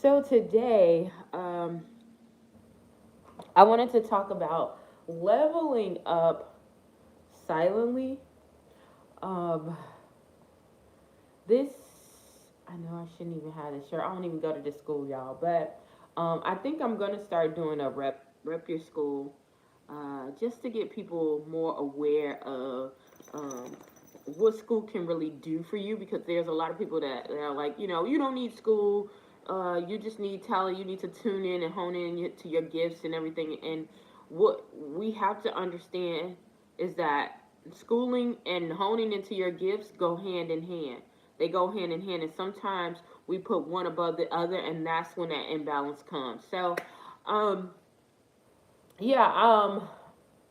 So today, I wanted to talk about leveling up silently. Um, this, I know I shouldn't even have this shirt. I don't even go to this school, y'all. But I think I'm gonna start doing a rep your school, just to get people more aware of um, what school can really do for you. Because there's a lot of people that are like, you don't need school. You just need talent. You need to tune in and hone in to your gifts and everything. And what we have to understand is that schooling and honing into your gifts go hand in hand. They go hand in hand, and sometimes we put one above the other, and that's when that imbalance comes. So, um, yeah,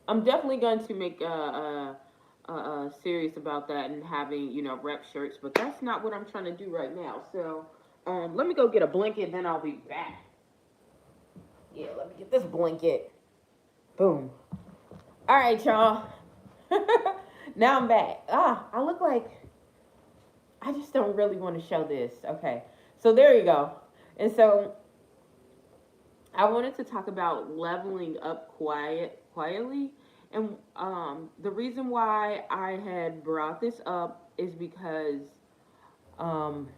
I'm definitely going to make a series about that and having rep shirts, but that's not what I'm trying to do right now. So, let me go get a blanket, then I'll be back. Yeah, let me get this blanket. Boom. All right, y'all. Now I'm back. I look like I just don't really want to show this. Okay, so there you go. And so I wanted to talk about leveling up quietly. And the reason why I had brought this up is because um,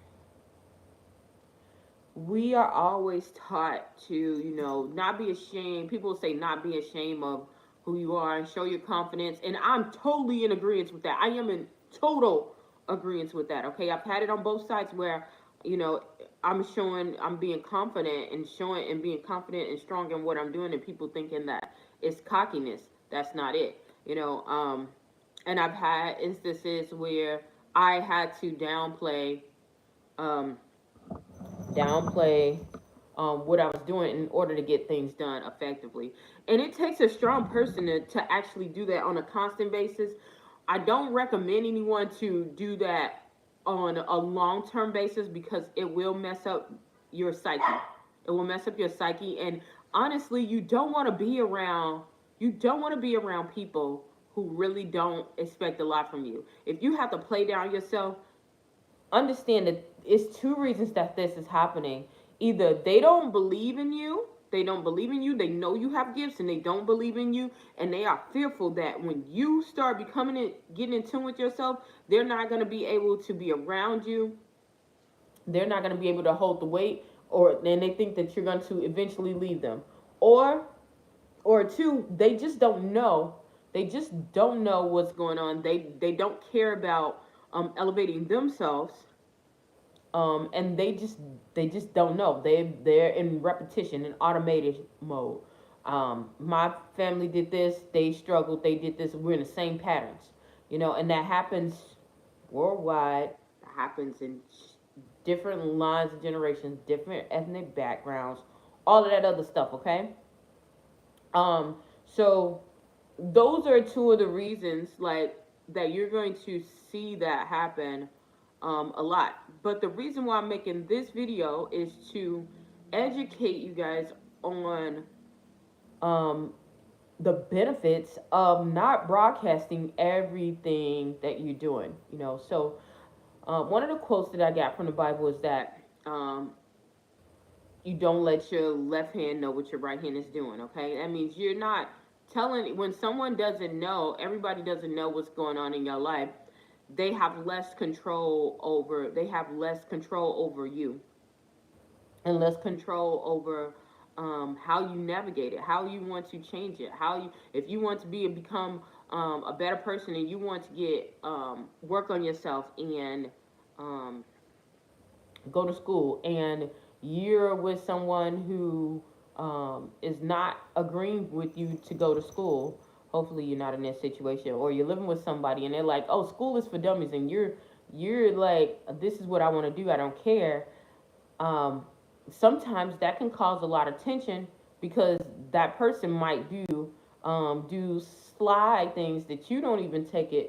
we are always taught to, not be ashamed. People say not be ashamed of who you are and show your confidence. And I'm totally in agreement with that. I am in total agreement with that. Okay. I've had it on both sides where, you know, I'm being confident and showing and being confident and strong in what I'm doing, and people thinking that it's cockiness. That's not it. And I've had instances where I had to um, downplay what I was doing in order to get things done effectively. And it takes a strong person to actually do that on a constant basis. I don't recommend anyone to do that on a long term basis because it will mess up your psyche. It will mess up your psyche. And honestly, you don't want to be around people who really don't expect a lot from you. If you have to play down yourself, understand that it's two reasons that this is happening. Either they don't believe in you, they know you have gifts and they don't believe in you, and they are fearful that when you start getting in tune with yourself, they're not going to be able to be around you, they're not going to be able to hold the weight, or then they think that you're going to eventually leave them. Or or two, they just don't know what's going on. They don't care about elevating themselves, and they just don't know. They're in repetition, in automated mode. My family did this. They struggled. They did this. We're in the same patterns, and that happens worldwide. It happens in different lines of generations, different ethnic backgrounds, all of that other stuff. Okay. Um. So those are two of the reasons, like, that you're going to see that happen a lot. But the reason why I'm making this video is to educate you guys on um, the benefits of not broadcasting everything that you're doing. So one of the quotes that I got from the Bible is that you don't let your left hand know what your right hand is doing. Okay, that means you're not telling. When someone doesn't know, everybody doesn't know what's going on in your life, they have less control over you, and less control over how you navigate it, how you want to change it, if you want to become a better person, and you want to get work on yourself and um, go to school, and you're with someone who is not agreeing with you to go to school. Hopefully you're not in that situation, or you're living with somebody and they're like, oh, school is for dummies, and you're like, this is what I want to do, I don't care. um, Sometimes that can cause a lot of tension, because that person might do sly things that you don't even think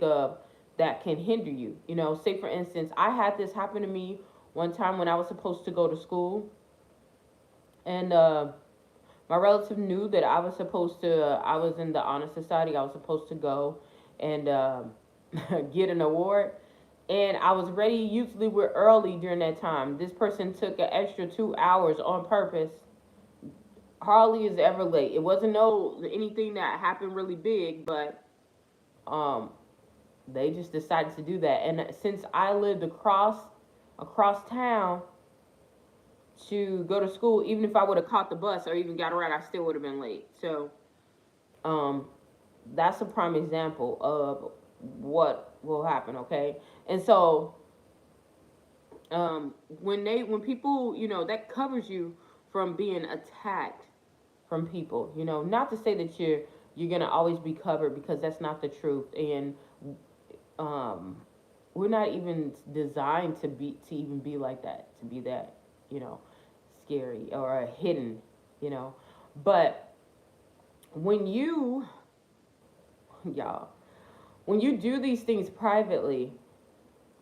of, that can hinder you. Say for instance, I had this happen to me one time when I was supposed to go to school, and my relative knew that I was in the honor society. I was supposed to go and get an award, and I was ready. Usually we're early during that time. This person took an extra 2 hours on purpose. Hardly is ever late. It wasn't no anything that happened really big, but um, they just decided to do that. And since I lived across town to go to school, even if I would have caught the bus or even got around, I still would have been late. So um, that's a prime example of what will happen. Okay, and so when people, that covers you from being attacked from people. Not to say that you're gonna always be covered, because that's not the truth. And um we're not even designed to even be like that, to be that, you know scary or hidden. But when you y'all, when you do these things privately,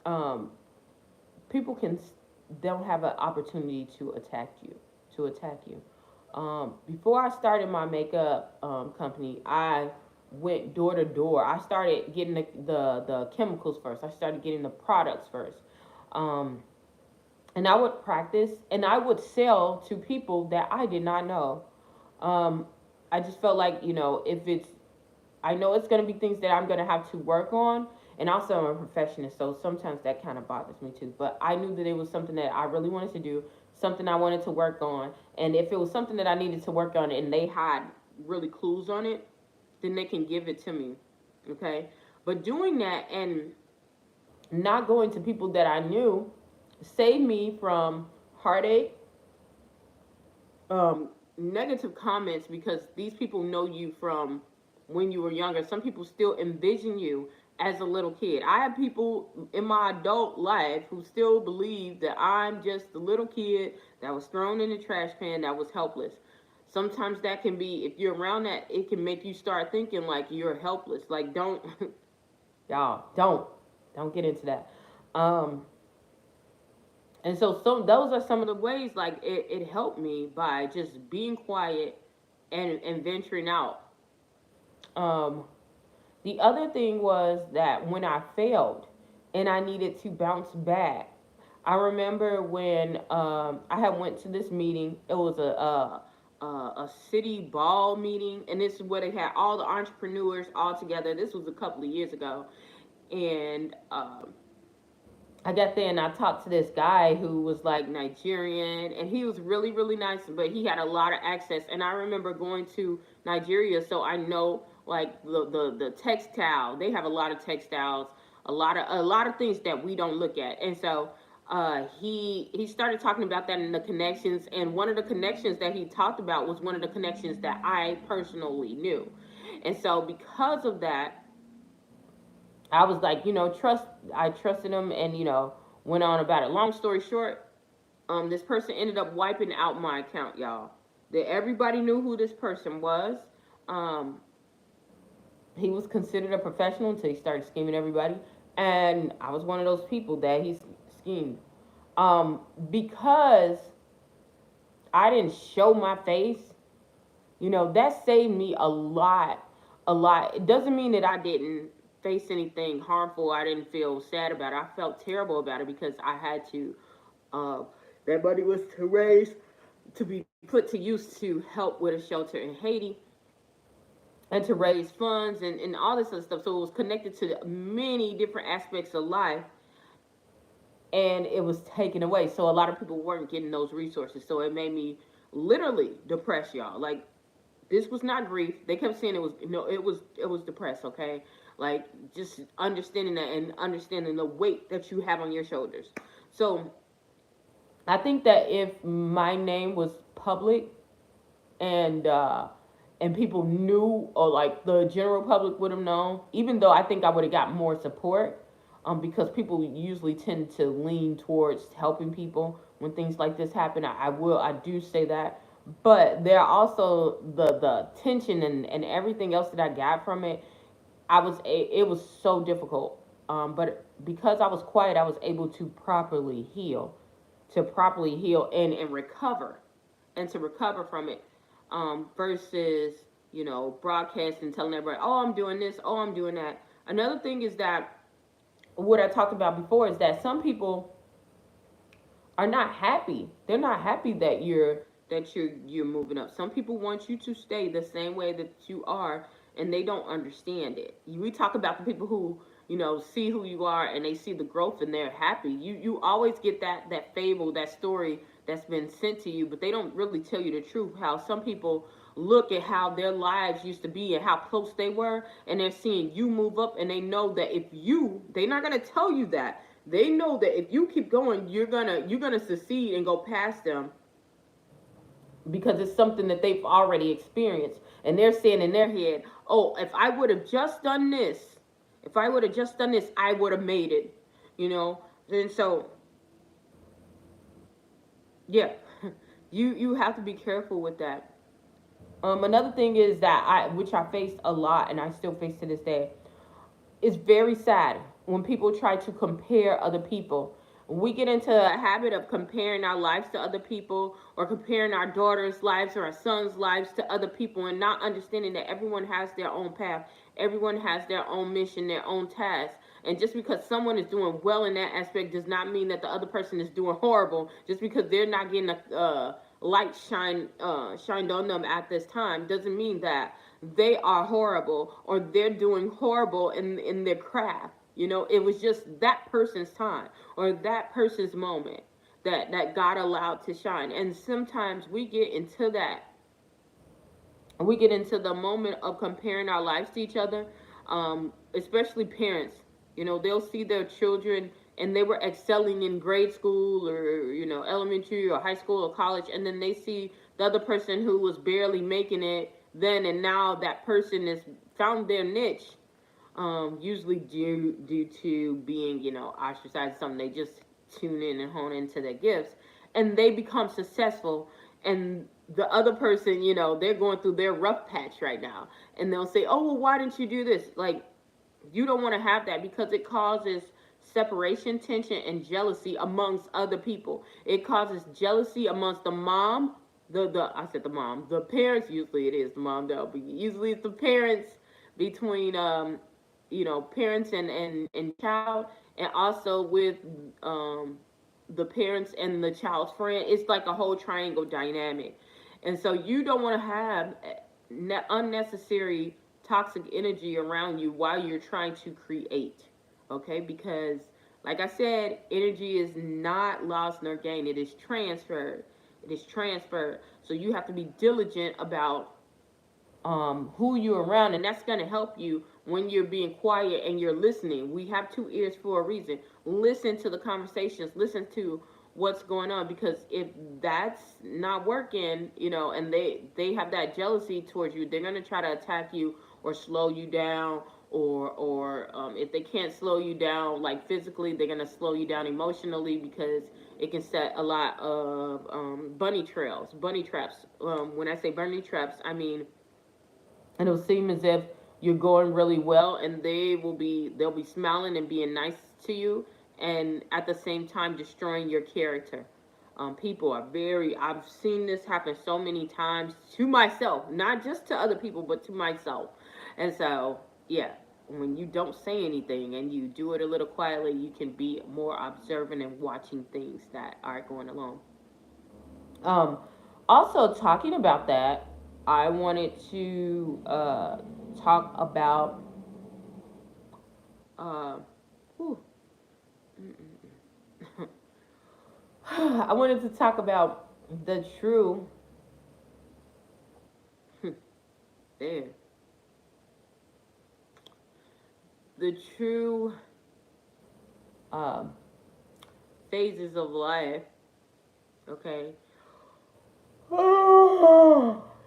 um people don't have an opportunity to attack you. Before I started my makeup company, I went door to door. I started getting the chemicals first. I started getting the products first. Um, and I would practice, and I would sell to people that I did not know. Um, I just felt like, if I know it's going to be things that I'm going to have to work on. And also, I'm a perfectionist, so sometimes that kind of bothers me too. But I knew that it was something that I really wanted to do, something I wanted to work on. And if it was something that I needed to work on and they had really clues on it, then they can give it to me. Okay? But doing that and not going to people that I knew saved me from heartache, negative comments, because these people know you from when you were younger. Some people still envision you as a little kid. I have people in my adult life who still believe that I'm just the little kid that was thrown in the trash can, that was helpless. Sometimes that can be, if you're around that, it can make you start thinking like you're helpless. Like, don't, y'all, don't get into that. Um, and so those are some of the ways, like, it helped me by just being quiet and venturing out. Um, the other thing was that when I failed and I needed to bounce back, I remember when I had went to this meeting. It was a city ball meeting, and this is where they had all the entrepreneurs all together. This was a couple of years ago, and I got there and I talked to this guy who was like Nigerian, and he was really, really nice, but he had a lot of access. And I remember going to Nigeria, so I know like the textile. They have a lot of textiles, a lot of things that we don't look at. And so he started talking about that in the connections, and one of the connections that he talked about was one of the connections that I personally knew. And so because of that, I was like, I trusted him, and went on about it. Long story short, this person ended up wiping out my account, y'all. That everybody knew who this person was. Um, he was considered a professional until he started scheming everybody, and I was one of those people that he schemed. Because I didn't show my face, that saved me a lot, a lot. It doesn't mean that I didn't face anything harmful. I didn't feel sad about it. I felt terrible about it because I had to. Uh, that money was to be put to use to help with a shelter in Haiti, and to raise funds, and all this other stuff. So it was connected to many different aspects of life, and it was taken away. So a lot of people weren't getting those resources. So it made me literally depressed, y'all. Like, this was not grief. They kept saying it was, no, it was depressed. Okay, like, just understanding that and understanding the weight that you have on your shoulders. So I think that if my name was public, and people knew, or like the general public would have known, even though I think I would have got more support, because people usually tend to lean towards helping people when things like this happen. I do say that, but there are also the tension and everything else that I got from it. It was so difficult. But because I was quiet, I was able to properly heal and recover, and to recover from it, versus broadcasting, telling everybody, oh, I'm doing this, oh, I'm doing that. Another thing is that what I talked about before is that some people are not happy. They're not happy that you're moving up. Some people want you to stay the same way that you are, and they don't understand it. We talk about the people who, see who you are and they see the growth and they're happy. You always get that fable, that story that's been sent to you, but they don't really tell you the truth. How some people look at how their lives used to be and how close they were, and they're seeing you move up, and they know that if they're not gonna tell you that. They know that if you keep going, you're gonna succeed and go past them because it's something that they've already experienced, and they're saying in their head, "Oh, if I would have just done this, if I would have just done this, I would have made it." You know, and so yeah, you have to be careful with that. Another thing is that which I faced a lot, and I still face to this day, it's very sad when people try to compare other people. We get into a habit of comparing our lives to other people, or comparing our daughter's lives or our son's lives to other people, and not understanding that everyone has their own path, everyone has their own mission, their own task. And just because someone is doing well in that aspect does not mean that the other person is doing horrible. Just because they're not getting a light shined on them at this time doesn't mean that they are horrible or they're doing horrible in their craft. It was just that person's time or that person's moment that God allowed to shine. And sometimes we get into the moment of comparing our lives to each other, especially parents. They'll see their children and they were excelling in grade school or elementary or high school or college, and then they see the other person who was barely making it then, and now that person has found their niche, usually due to being ostracized, something they just tune in and hone into their gifts, and they become successful, and the other person, they're going through their rough patch right now, and they'll say, "Oh, well, why didn't you do this?" Like, you don't want to have that because it causes separation, tension, and jealousy amongst other people. It causes jealousy amongst the mom, the I said the mom, the parents. Usually it is the mom though, but usually it's the parents between parents and child, and also with the parents and the child's friend. It's like a whole triangle dynamic, and so you don't want to have unnecessary toxic energy around you while you're trying to create. Okay, because like I said, energy is not lost nor gained, it is transferred. It is transferred. So you have to be diligent about who you're around, and that's going to help you when you're being quiet and you're listening. We have two ears for a reason. Listen to the conversations, listen to what's going on, because if that's not working, and they have that jealousy towards you, they're going to try to attack you or slow you down, or if they can't slow you down like physically, they're going to slow you down emotionally, because it can set a lot of bunny traps. When I say bunny traps, I mean it'll seem as if you're going really well, and they'll be smiling and being nice to you, and at the same time destroying your character. People are very I've seen this happen so many times to myself, not just to other people but to myself. And so yeah, when you don't say anything and you do it a little quietly, you can be more observant and watching things that are going along. um Also, talking about that, I wanted to talk about uh, whew, I wanted to talk about the true there, the true um, phases of life. Okay.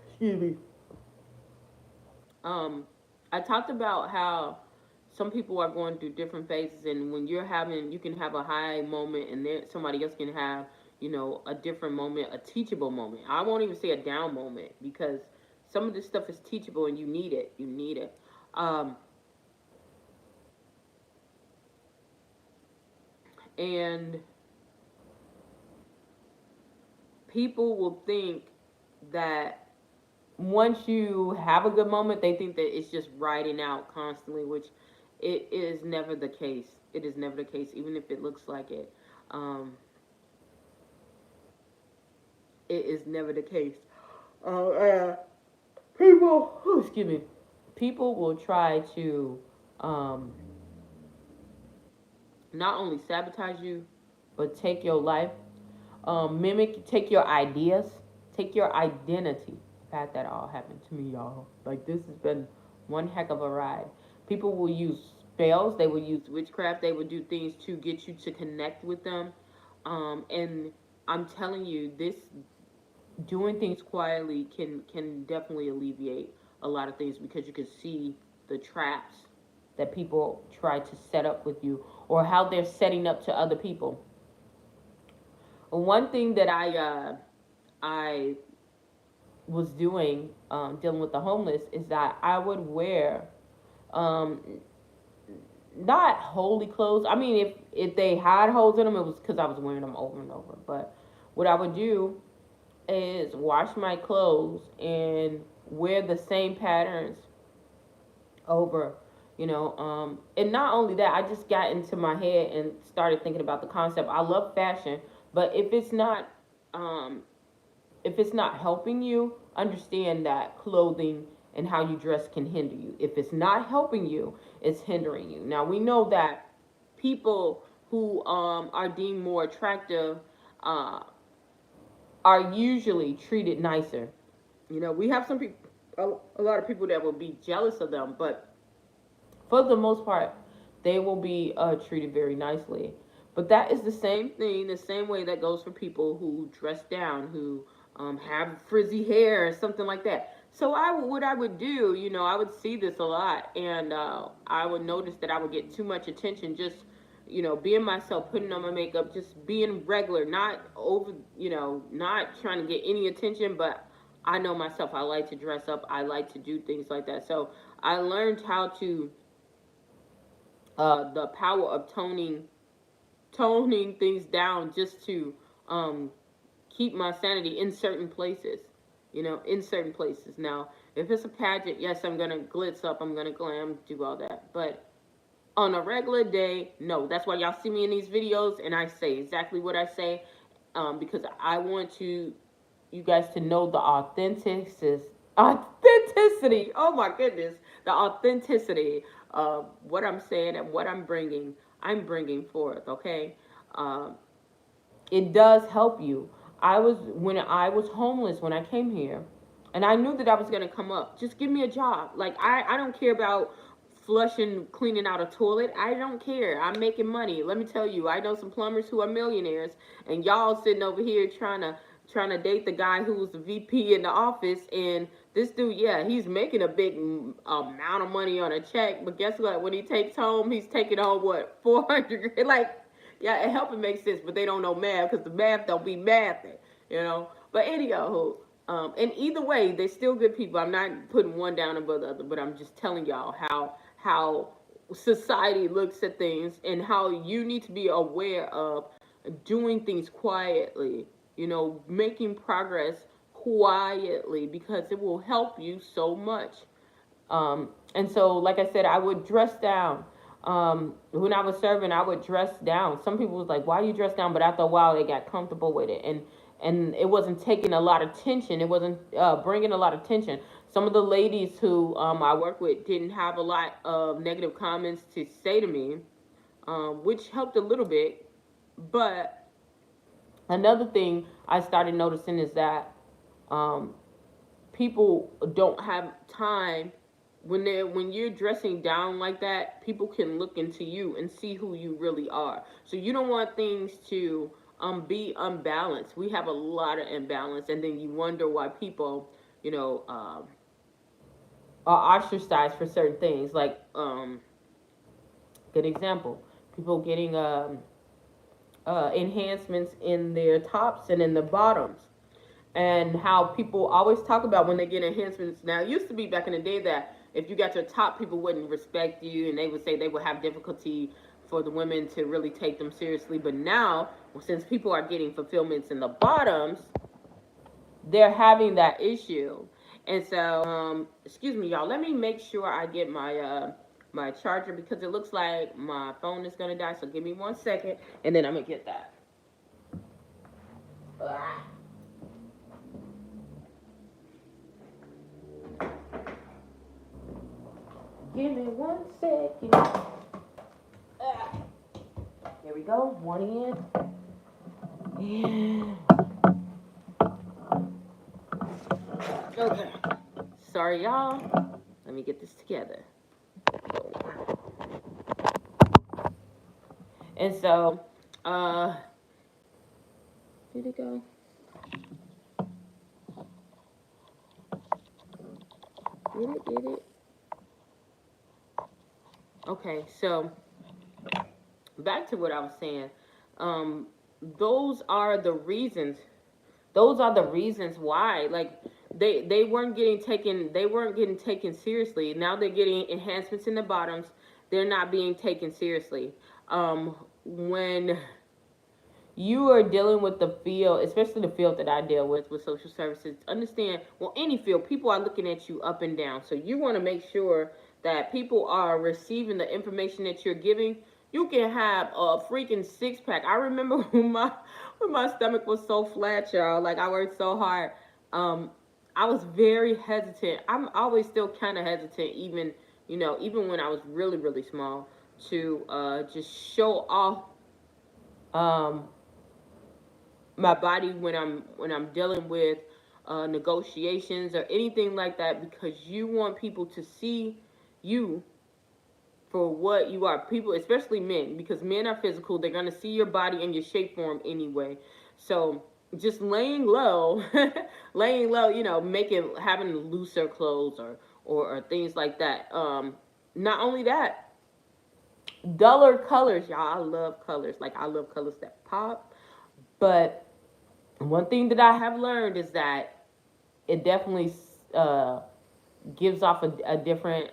Excuse me. um I talked about how some people are going through different phases, and when you can have a high moment, and then somebody else can have, a different moment, a teachable moment. I won't even say a down moment, because some of this stuff is teachable and you need it. um and people will think that once you have a good moment, they think that it's just riding out constantly, which It is never the case. It is never the case, even if it looks like it. Um, it is never the case. People, excuse me, people will try to um, not only sabotage you, but take your life, mimic, take your ideas, take your identity. I've had that all happen to me, y'all. Like, this has been one heck of a ride. People will use spells, they will use witchcraft, they will do things to get you to connect with them. And I'm telling you, this doing things quietly can definitely alleviate a lot of things, because you can see the traps that people try to set up with you, or how they're setting up to other people. One thing that I was doing, dealing with the homeless, is that I would wear um, not holy clothes. I mean, if they had holes in them, it was because I was wearing them over and over. But what I would do is wash my clothes and wear the same patterns over, and not only that, I just got into my head and started thinking about the concept. I love fashion, but um if it's not helping you, understand that clothing and how you dress can hinder you. If it's not helping you, it's hindering you. Now we know that people who are deemed more attractive uh, are usually treated nicer. We have some people, a lot of people that will be jealous of them, but for the most part, they will be treated very nicely. But that is the same thing, the same way that goes for people who dress down, who have frizzy hair or something like that. So what I would do, I would see this a lot, and I would notice that I would get too much attention just, being myself, putting on my makeup, just being regular, not over, not trying to get any attention, but I know myself. I like to dress up. I like to do things like that. So I learned how to the power of toning things down, just to um, keep my sanity in certain places. In certain places. Now, if it's a pageant, yes, I'm gonna glitz up, I'm gonna glam, do all that. But on a regular day, no. That's why y'all see me in these videos, and I say exactly what I say, because I want you guys to know the authenticity. Oh my goodness, the authenticity of what I'm saying and what I'm bringing. I'm bringing forth. Okay, um, it does help you. When I was homeless when I came here, and I knew that I was gonna come up. Just give me a job. Like, I don't care about flushing, cleaning out a toilet. I don't care. I'm making money. Let me tell you, I know some plumbers who are millionaires, and y'all sitting over here trying to date the guy who was the VP in the office, and this dude, yeah, he's making a big amount of money on a check, but guess what? When he takes home, he's taking home what, 400. Like, yeah, it help it make sense, but they don't know math because the math don't be mathing. But anyhow, and either way, they're still good people. I'm not putting one down above the other, but I'm just telling y'all how society looks at things, and how you need to be aware of doing things quietly. Making progress quietly, because it will help you so much. And so, like I said, I would dress down. When I was serving, I would dress down. Some people was like, "Why do you dress down?" But after a while, they got comfortable with it, and it wasn't taking a lot of tension. It wasn't bringing a lot of tension. Some of the ladies who I work with didn't have a lot of negative comments to say to me, which helped a little bit. But another thing I started noticing is that um, people don't have time when you're dressing down like that. People can look into you and see who you really are. So you don't want things to be unbalanced. We have a lot of imbalance, and then you wonder why people, are ostracized for certain things. Like, good example, people getting enhancements in their tops and in the bottoms, and how people always talk about when they get enhancements. Now, it used to be back in the day that if you got your top, people wouldn't respect you, and they would say they would have difficulty for the women to really take them seriously. But now, since people are getting fulfillments in the bottoms, they're having that issue. And so, excuse me, y'all. Let me make sure I get my charger because it looks like my phone is gonna die. So give me 1 second, and then I'm gonna get that. Ah. Give me 1 second. Ah. Here we go. One in. Yeah. Okay. Sorry, y'all. Let me get this together. And so, did it go? Did it? Okay, so back to what I was saying. Um, those are the reasons. Those are the reasons why. Like they weren't getting taken seriously. Now they're getting enhancements in the bottoms. They're not being taken seriously. When you are dealing with the field, especially the field that I deal with social services, understand, well, any field, people are looking at you up and down. So you want to make sure that people are receiving the information that you're giving. You can have a freaking six pack. I remember when my stomach was so flat, y'all. Like I worked so hard. Um, I was very hesitant. I'm always still kind of hesitant, even even when I was really really small, to just show off um, my body when I'm dealing with negotiations or anything like that, because you want people to see you for what you are. People, especially men, because men are physical, they're gonna see your body and your shape form anyway. So just laying low, laying low, making having looser clothes or things like that. Not only that, duller colors, y'all. I love colors. Like I love colors that pop, but one thing that I have learned is that it definitely uh, gives off a different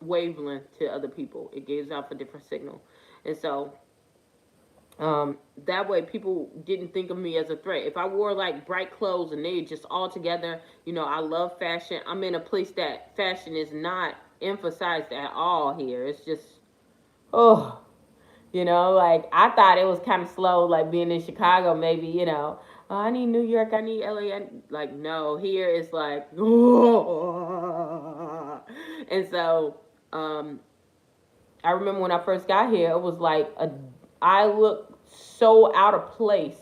wavelength to other people. It gives off a different signal, and so that way people didn't think of me as a threat. If I wore like bright clothes and they just all together, I love fashion. I'm in a place that fashion is not emphasized at all here. It's just oh, like I thought it was kind of slow, like being in Chicago, maybe, oh, I need New York, I need LA. Like, no, here it's like, oh. And so, I remember when I first got here, it was like I looked so out of place.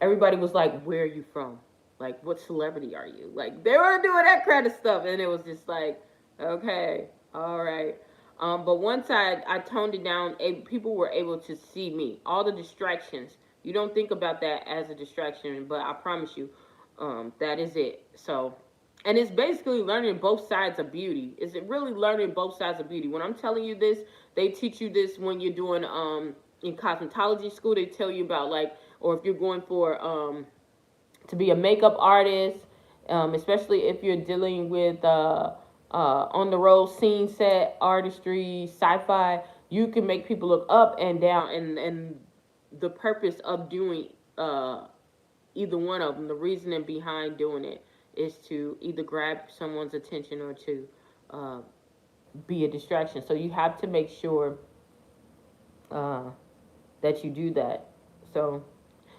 Everybody was like, where are you from? Like, what celebrity are you? Like, they were doing that kind of stuff. And it was just like, okay, all right. But once I toned it down, people were able to see me. All the distractions. You don't think about that as a distraction, but I promise you, that is it. So, and it's basically learning both sides of beauty. Is it really learning both sides of beauty? When I'm telling you this, they teach you this when you're doing in cosmetology school. They tell you about like, or if you're going for to be a makeup artist, especially if you're dealing with on the road scene set artistry, sci-fi, you can make people look up and down, and the purpose of doing either one of them, the reasoning behind doing it is to either grab someone's attention or to uh, be a distraction. So you have to make sure uh, that you do that. So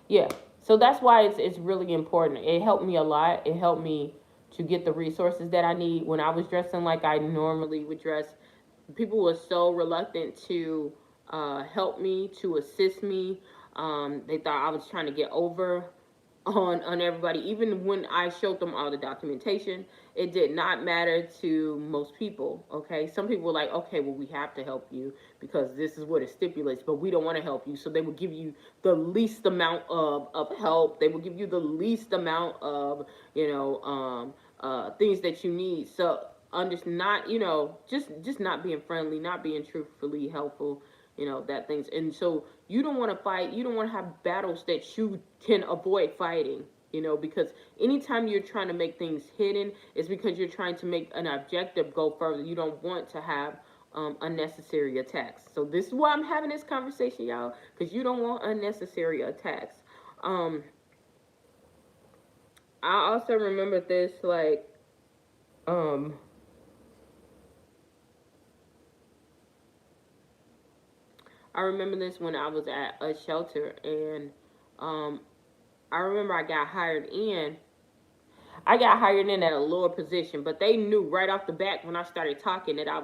yeah, so that's why it's really important. It helped me a lot. It helped me to get the resources that I need. When I was dressing like I normally would dress, people were so reluctant to help me, to assist me. They thought I was trying to get over on everybody. Even when I showed them all the documentation, it did not matter to most people. Okay, some people were like, okay, well, we have to help you because this is what it stipulates, but we don't want to help you. So they would give you the least amount of help. They would give you the least amount of things that you need. So under not just not being friendly, not being truthfully helpful, that things. And so you don't want to fight, you don't want to have battles that you can avoid fighting, because anytime you're trying to make things hidden, it's because you're trying to make an objective go further. You don't want to have unnecessary attacks. So this is why I'm having this conversation, y'all, because you don't want unnecessary attacks. um I also remember this, like, um I remember this when I was at a shelter, and um, I remember I got hired in at a lower position, but they knew right off the bat when I started talking that I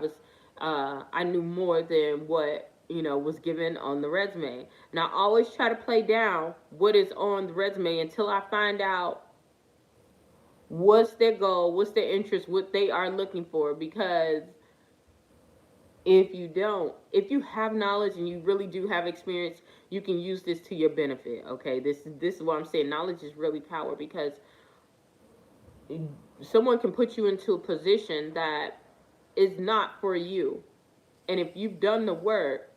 knew more than what was given on the resume. And I always try to play down what is on the resume until I find out what's their goal, what's their interest, what they are looking for. Because if you have knowledge and you really do have experience, you can use this to your benefit. Okay, this is what I'm saying. Knowledge is really power, because someone can put you into a position that is not for you. And if you've done the work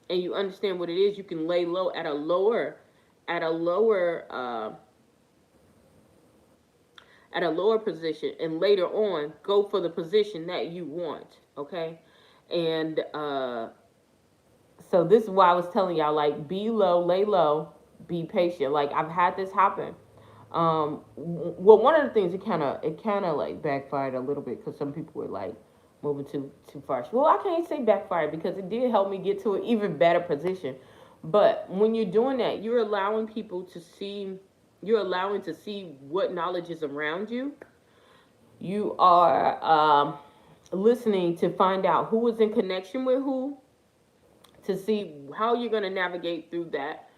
and you understand what it is, you can lay low at a lower at a lower position, and later on go for the position that you want. Okay, and so this is why I was telling y'all, like, be low, lay low, be patient. Like, I've had this happen. Well, one of the things, it kind of like backfired a little bit, because some people were like moving too far. Well, I can't say backfired, because it did help me get to an even better position. But when you're doing that, you're allowing to see what knowledge is around you. You are listening to find out who is in connection with who, to see how you're going to navigate through that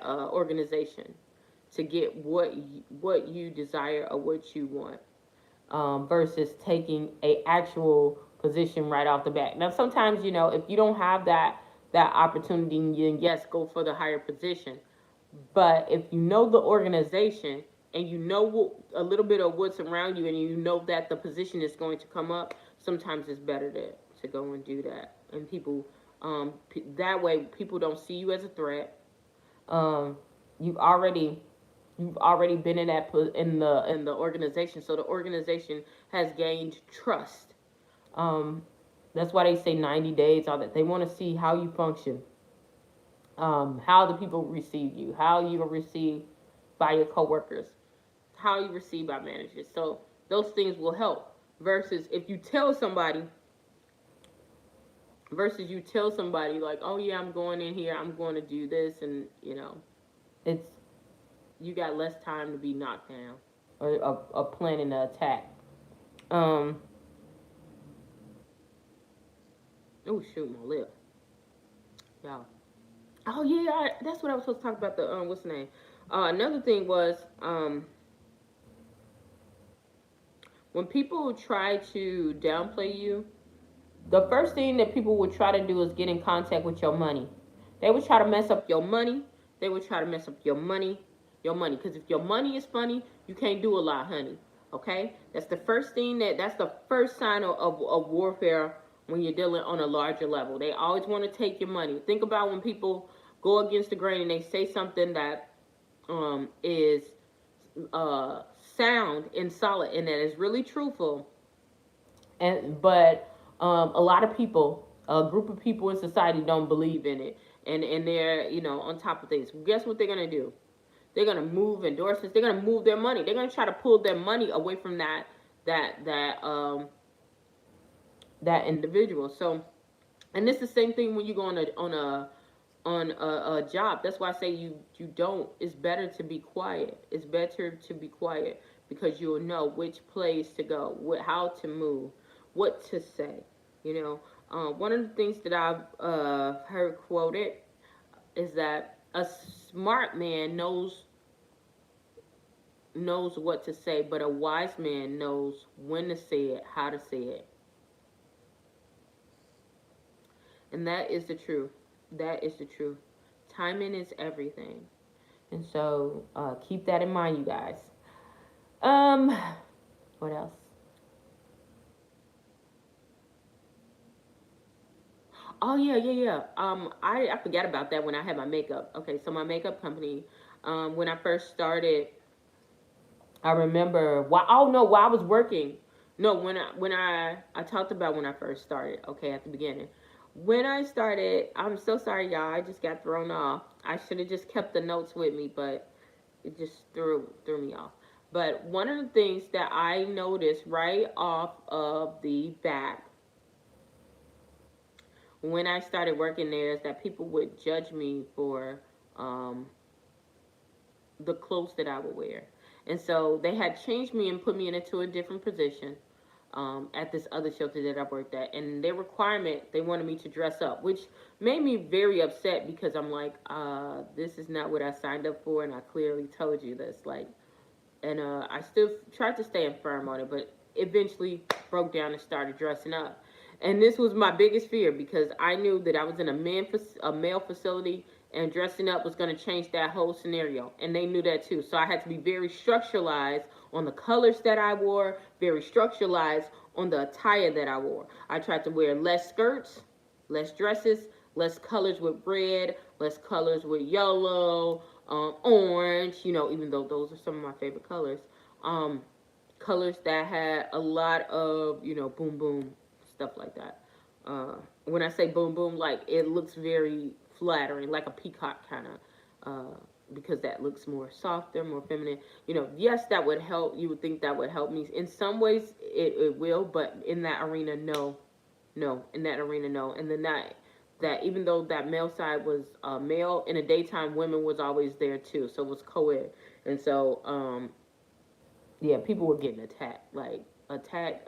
organization to get what you desire or what you want, versus taking a actual position right off the bat. Now, sometimes, if you don't have that opportunity, then yes, go for the higher position. But if you know the organization, and you know a little bit of what's around you, and you know that the position is going to come up, sometimes it's better to go and do that. And that way people don't see you as a threat. Um, you've already you've already been in the organization, so the organization has gained trust. Um, that's why they say 90 days. All that, they want to see how you function, how the people receive you, how you are received by your coworkers, how you receive by managers. So those things will help. Versus if you tell somebody, like, oh yeah, I'm going in here, I'm going to do this, and it's you got less time to be knocked down, or planning an attack. Um. Oh shoot, my lip, y'all. Oh yeah, that's what I was supposed to talk about. The what's the name? Another thing was, when people try to downplay you, the first thing that people would try to do is get in contact with your money. They would try to mess up your money. They would try to mess up your money. Because if your money is funny, you can't do a lot, honey. Okay, that's the first thing that's the first sign of warfare when you're dealing on a larger level. They always want to take your money. Think about when people go against the grain and they say something that is sound and solid and that is really truthful, but a lot of people, a group of people in society, don't believe in it, and they're on top of things. Guess what they're gonna do? They're gonna move endorsements. They're gonna move their money. They're gonna try to pull their money away from that that um that individual. So, and it's the same thing when you go on a job. That's why I say you don't. It's better to be quiet. It's better to be quiet, because you'll know which place to go, how to move, what to say. One of the things that I've heard quoted is that a smart man knows what to say, but a wise man knows when to say it, how to say it, and that is the truth. That is the truth. Timing is everything, and so keep that in mind, you guys. Um, what else? Oh yeah, yeah, yeah. I forgot about that when I had my makeup. Okay, so my makeup company, when I first started, I remember. Why? Oh no, while I was working. No, when I talked about when I first started. Okay, at the beginning, when I started, I'm so sorry, y'all. I just got thrown off. I should have just kept the notes with me, but it just threw me off. But one of the things that I noticed right off of the bat when I started working there is that people would judge me for um, the clothes that I would wear. And so they had changed me and put me into a different position at this other shelter that I worked at. And their requirement, they wanted me to dress up, which made me very upset because I'm like, this is not what I signed up for. And I clearly told you this. Like, and I still tried to stay firm on it, but eventually broke down and started dressing up. And this was my biggest fear because I knew that I was in a male facility, and dressing up was going to change that whole scenario. And they knew that too. So I had to be very structuralized on the colors that I wore, very structuralized on the attire that I wore. I tried to wear less skirts, less dresses, less colors with red, less colors with yellow, orange, even though those are some of my favorite colors. Um, Colors that had a lot of, boom boom, stuff like that. When I say boom boom, like it looks very flattering, like a peacock kind of, because that looks more softer, more feminine. Yes, that would help. You would think that would help me. In some ways, it will, but in that arena, no. No, in that arena, no. And then that even though that male side was male in the daytime, women was always there too, so it was co-ed. And so yeah, people were getting attacked, like attacked,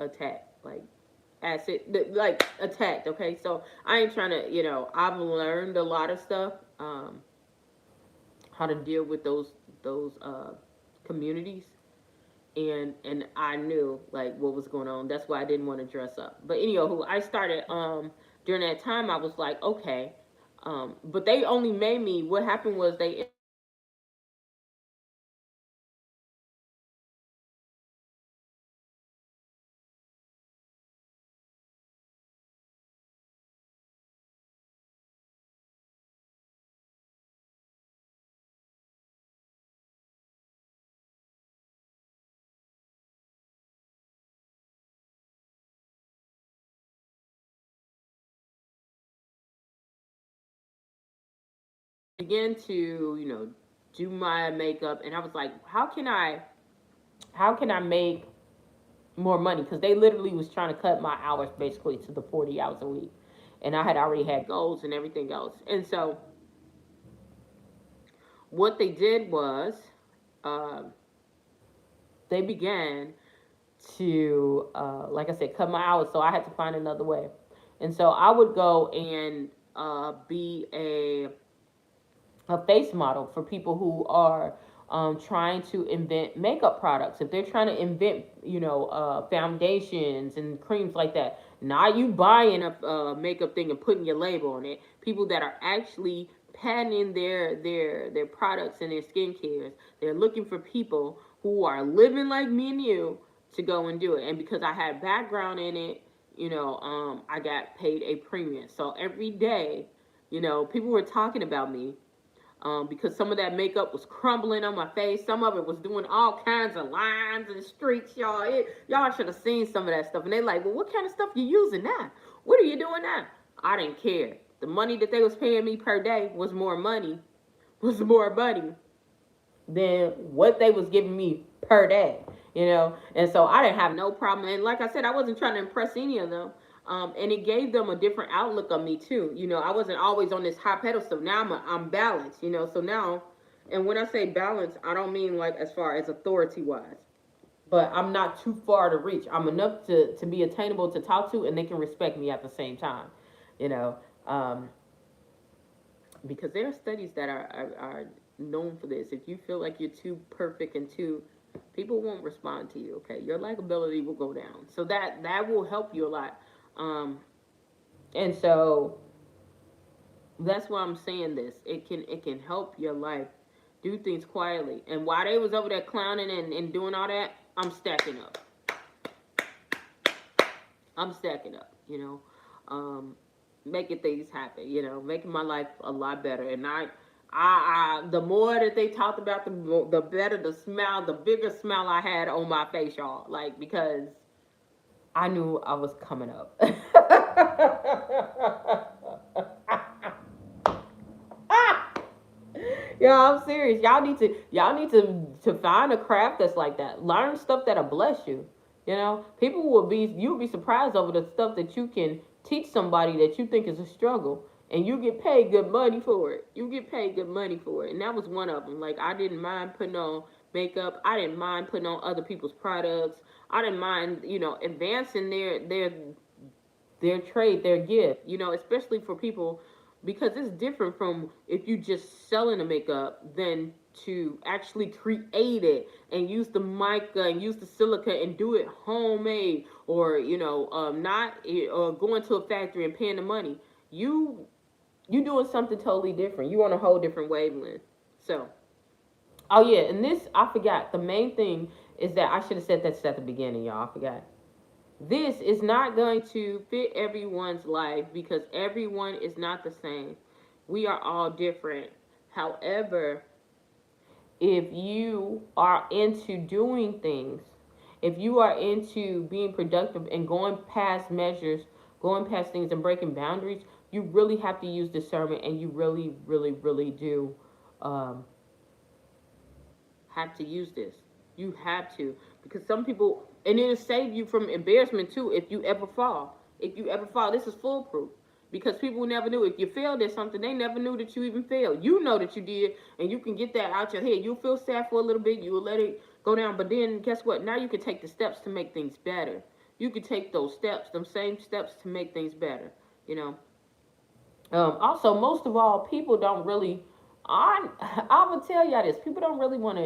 like acid, like attacked. Okay, so I ain't trying to, I've learned a lot of stuff, how to deal with those communities, and I knew like what was going on. That's why I didn't want to dress up. But anywho, I started during that time. I was like, okay, but they only made me. What happened was they began to do my makeup, and I was like, how can I make more money? Because they literally was trying to cut my hours basically to the 40 hours a week, and I had already had goals and everything else. And so what they did was uh, they began to, like I said, cut my hours. So I had to find another way. And so I would go and be a face model for people who are trying to invent makeup products. If they're trying to invent, foundations and creams like that, not you buying a makeup thing and putting your label on it. People that are actually patenting their products and their skincares. They're looking for people who are living like me and you to go and do it. And because I had background in it, I got paid a premium. So every day, people were talking about me, because some of that makeup was crumbling on my face. Some of it was doing all kinds of lines and streaks, y'all. Y'all should have seen some of that stuff. And they like, well, what kind of stuff you using now? What are you doing now? I didn't care. The money that they was paying me per day was more money than what they was giving me per day. And so I didn't have no problem. And like I said, I wasn't trying to impress any of them. And it gave them a different outlook on me too. I wasn't always on this high pedestal. Now I'm balanced. So now, and when I say balance, I don't mean like as far as authority wise, but I'm not too far to reach. I'm enough to be attainable to talk to, and they can respect me at the same time. You know, um, because there are studies that are known for this. If you feel like you're too perfect and too, people won't respond to you. Okay, your likability will go down. So that will help you a lot. Um, and so that's why I'm saying this. It can help your life. Do things quietly. And while they was over there clowning and doing all that, I'm stacking up. I'm stacking up. Making things happen. Making my life a lot better. And the more that they talked about, the better the smile, the bigger smile I had on my face, y'all. Like, because I knew I was coming up. Yeah, I'm serious. Y'all need to find a craft that's like that. Learn stuff that'll bless you. You'll be surprised over the stuff that you can teach somebody that you think is a struggle, and you get paid good money for it. You get paid good money for it. And that was one of them. Like, I didn't mind putting on makeup. I didn't mind putting on other people's products. I didn't mind, advancing their trade, their gift, especially for people, because it's different from if you just selling the makeup than to actually create it and use the mica and use the silica and do it homemade, or not, or going to a factory and paying the money. You doing something totally different. You on a whole different wavelength. So, oh yeah, and this I forgot. The main thing is that I should have said that at the beginning, y'all. I forgot. This is not going to fit everyone's life because everyone is not the same. We are all different. However, if you are into doing things, if you are into being productive and going past measures, going past things and breaking boundaries, you really have to use discernment, and you really, really, really do um, have to use this. You have to, because some people, and it'll save you from embarrassment too if you ever fall. If you ever fall, this is foolproof. Because people never knew. If you failed at something, they never knew that you even failed. You know that you did, and you can get that out your head. You'll feel sad for a little bit. You'll let it go down. But then, guess what? Now you can take the steps to make things better. You can take those steps, them same steps, to make things better. You know. Also, most of all, people don't really. I will tell y'all this. People don't really want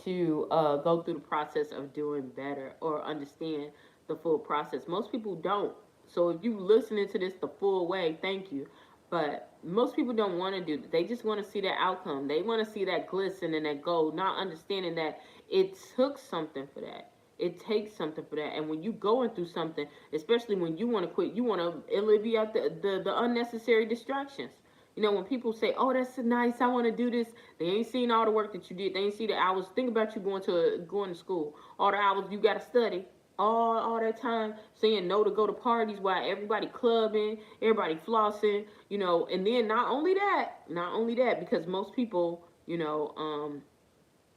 to go through the process of doing better or understand the full process. Most people don't. So if you listening to this the full way, thank you. But most people don't want to do that. They just want to see that outcome. They want to see that glisten and that gold, not understanding that it took something for that. It takes something for that. And when you going through something, especially when you want to quit, you want to alleviate the unnecessary distractions. When people say, "Oh, that's nice, I want to do this," they ain't seen all the work that you did. They ain't see the hours. Think about you going to school, all the hours you got to study, all that time saying no to go to parties while everybody clubbing, everybody flossing, and then not only that, because most people,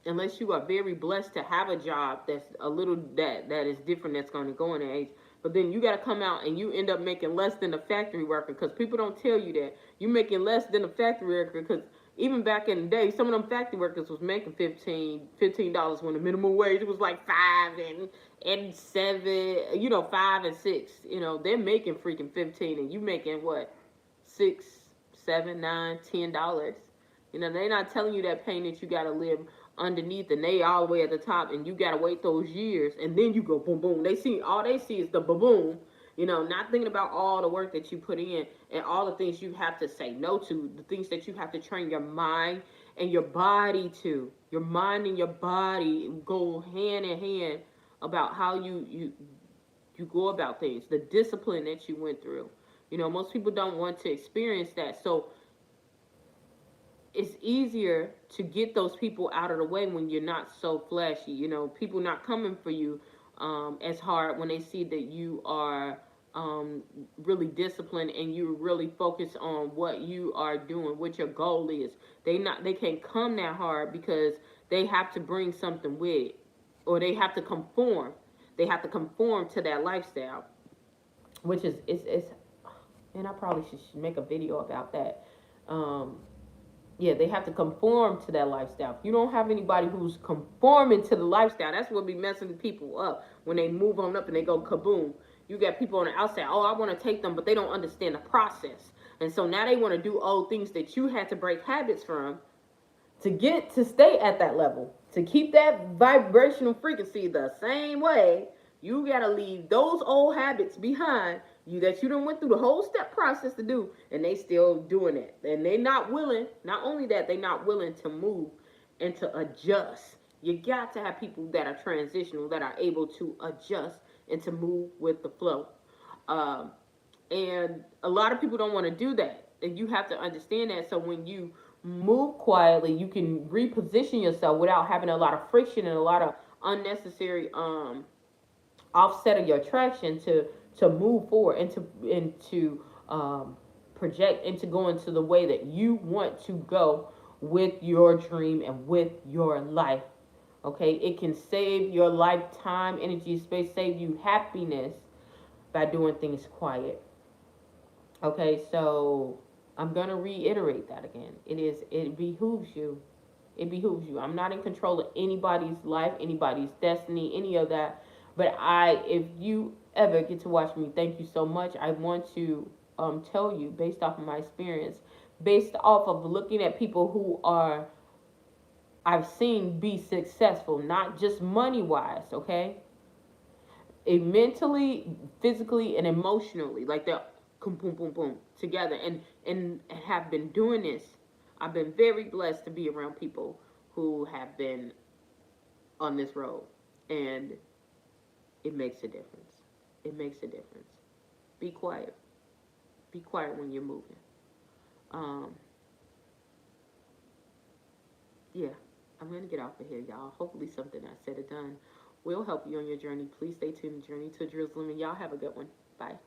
unless you are very blessed to have a job that's a little that is different, that's going to go in age. But then you got to come out and you end up making less than a factory worker, because people don't tell you that you making less than a factory worker. Because even back in the day, some of them factory workers was making $15 when the minimum wage was like $5 and $7, 5 and 6. They're making freaking 15, and you making what, 6, 7, 9, $10. They're not telling you that pain that you got to live underneath, and they all the way at the top, and you gotta wait those years, and then you go boom boom. All they see is the boom boom, not thinking about all the work that you put in and all the things you have to say no to, the things that you have to train your mind and your body to. Your mind and your body go hand in hand about how you go about things, the discipline that you went through. Most people don't want to experience that. So it's easier to get those people out of the way when you're not so flashy. People not coming for you as hard when they see that you are really disciplined and you really focus on what you are doing, what your goal is. They can't come that hard because they have to bring something with it, or they have to conform. They have to conform to that lifestyle, which is and I probably should make a video about that. Yeah, they have to conform to that lifestyle. If you don't have anybody who's conforming to the lifestyle, that's what be messing people up when they move on up and they go kaboom. You got people on the outside, oh, I want to take them, but they don't understand the process. And so now they want to do old things that you had to break habits from to stay at that level. To keep that vibrational frequency the same way, you got to leave those old habits behind that you done went through the whole step process to do, and they still doing it. And they not willing, not only that, they not willing to move and to adjust. You got to have people that are transitional, that are able to adjust and to move with the flow. And a lot of people don't want to do that. And you have to understand that. So when you move quietly, you can reposition yourself without having a lot of friction and a lot of unnecessary offset of your traction to move forward and to project and to go into the way that you want to go with your dream and with your life. Okay, it can save your lifetime, energy, space, save you happiness by doing things quiet. Okay, so I'm gonna reiterate that again. It behooves you. It behooves you. I'm not in control of anybody's life, anybody's destiny, any of that. But if you ever get to watch me, thank you so much. I want to tell you, based off of my experience, based off of looking at people who are I've seen be successful, not just money wise, okay? Mentally, physically, and emotionally, like they're boom, boom, boom, boom together, and have been doing this. I've been very blessed to be around people who have been on this road, and it makes a difference. It makes a difference. Be quiet. Be quiet when you're moving. Um, yeah, I'm gonna get off of here, y'all. Hopefully, something I said or done will help you on your journey. Please stay tuned. Journey to Jerusalem, and y'all have a good one. Bye.